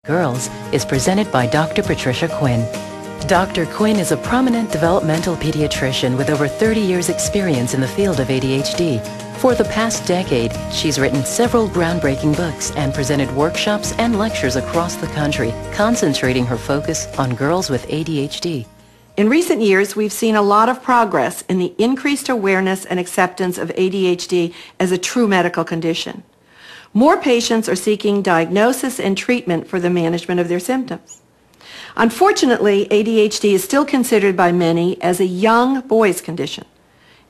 Girls is presented by Dr. Patricia Quinn. Dr. Quinn is a prominent developmental pediatrician with over 30 years' experience in the field of ADHD. For the past decade, she's written several groundbreaking books and presented workshops and lectures across the country, concentrating her focus on girls with ADHD. In recent years, we've seen a lot of progress in the increased awareness and acceptance of ADHD as a true medical condition. More patients are seeking diagnosis and treatment for the management of their symptoms. Unfortunately, ADHD is still considered by many as a young boy's condition.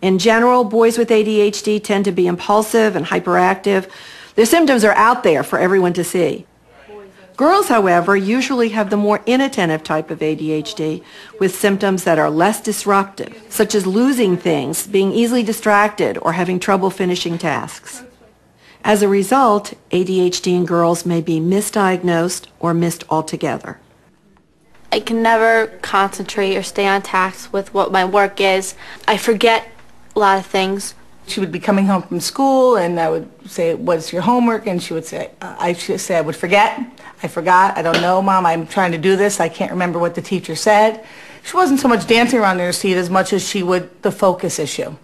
In general, boys with ADHD tend to be impulsive and hyperactive. Their symptoms are out there for everyone to see. Girls, however, usually have the more inattentive type of ADHD with symptoms that are less disruptive, such as losing things, being easily distracted, or having trouble finishing tasks. As a result, ADHD in girls may be misdiagnosed or missed altogether. I can never concentrate or stay on task with what my work is. I forget a lot of things. She would be coming home from school and I would say, "What's your homework?" And she would say, I would forget. "I forgot. I don't know, Mom. I'm trying to do this. I can't remember what the teacher said." She wasn't so much dancing around in her seat as much as she would the focus issue.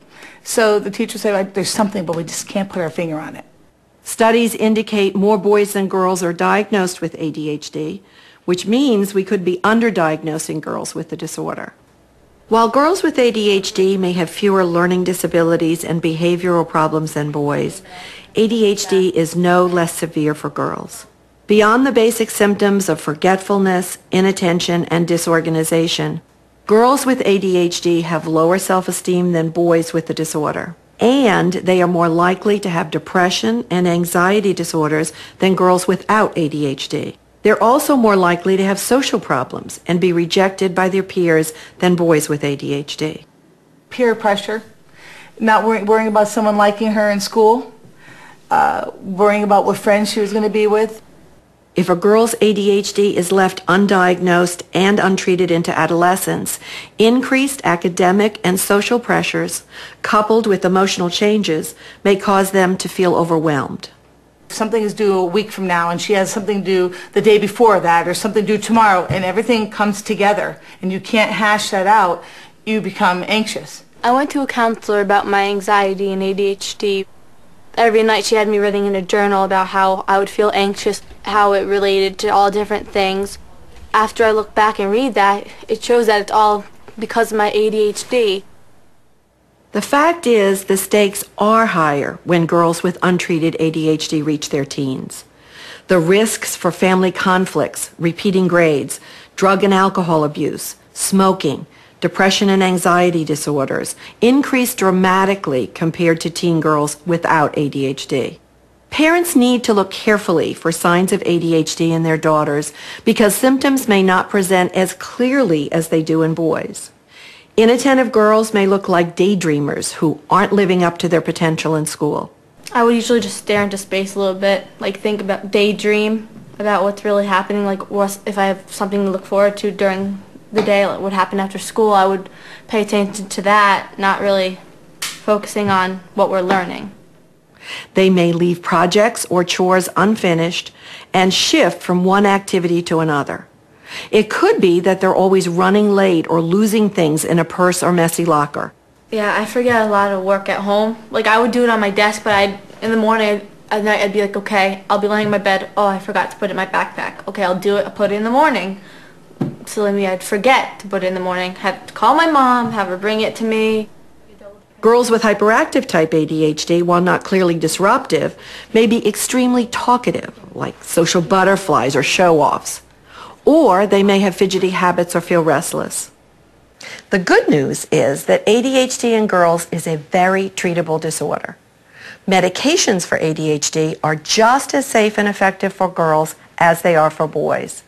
So the teacher would say, "There's something, but we just can't put our finger on it." Studies indicate more boys than girls are diagnosed with ADHD, which means we could be underdiagnosing girls with the disorder. While girls with ADHD may have fewer learning disabilities and behavioral problems than boys, ADHD is no less severe for girls. Beyond the basic symptoms of forgetfulness, inattention, and disorganization, girls with ADHD have lower self-esteem than boys with the disorder. And they are more likely to have depression and anxiety disorders than girls without ADHD. They're also more likely to have social problems and be rejected by their peers than boys with ADHD. Peer pressure, not worrying about someone liking her in school, worrying about what friends she was going to be with. If a girl's ADHD is left undiagnosed and untreated into adolescence, increased academic and social pressures, coupled with emotional changes, may cause them to feel overwhelmed. If something is due a week from now and she has something due the day before that or something due tomorrow and everything comes together and you can't hash that out, you become anxious. I went to a counselor about my anxiety and ADHD. Every night she had me writing in a journal about how I would feel anxious, how it related to all different things. After I look back and read that, it shows that it's all because of my ADHD. The fact is, the stakes are higher when girls with untreated ADHD reach their teens. The risks for family conflicts, repeating grades, drug and alcohol abuse, smoking, depression and anxiety disorders increase dramatically compared to teen girls without ADHD. Parents need to look carefully for signs of ADHD in their daughters because symptoms may not present as clearly as they do in boys. Inattentive girls may look like daydreamers who aren't living up to their potential in school. I would usually just stare into space a little bit, like think about, daydream about what's really happening, like if I have something to look forward to during the day, like what happened after school, I would pay attention to that, not really focusing on what we're learning. They may leave projects or chores unfinished and shift from one activity to another. It could be that they're always running late or losing things in a purse or messy locker. Yeah, I forget a lot of work at home. Like I would do it on my desk, but in the morning, at night, I'd be like, okay, I'll be laying in my bed. Oh, I forgot to put it in my backpack. Okay, I'll do it. I'll put it in the morning. So maybe I'd forget to put it in the morning. Have to call my mom, have her bring it to me. Girls with hyperactive type ADHD, while not clearly disruptive, may be extremely talkative, like social butterflies or show-offs. Or they may have fidgety habits or feel restless. The good news is that ADHD in girls is a very treatable disorder. Medications for ADHD are just as safe and effective for girls as they are for boys.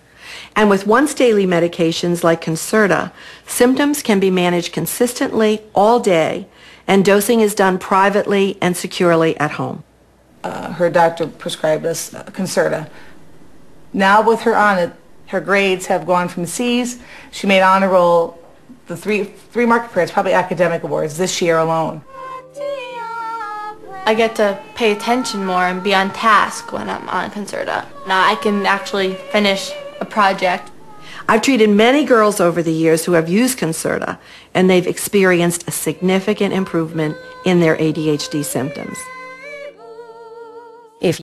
And with once-daily medications like Concerta, symptoms can be managed consistently all day, and dosing is done privately and securely at home. Her doctor prescribed us Concerta. Now with her on it, her grades have gone from C's. She made honor roll the three market grades, probably academic awards this year alone. I get to pay attention more and be on task when I'm on Concerta. Now I can actually finish a project. I've treated many girls over the years who have used Concerta, and they've experienced a significant improvement in their ADHD symptoms.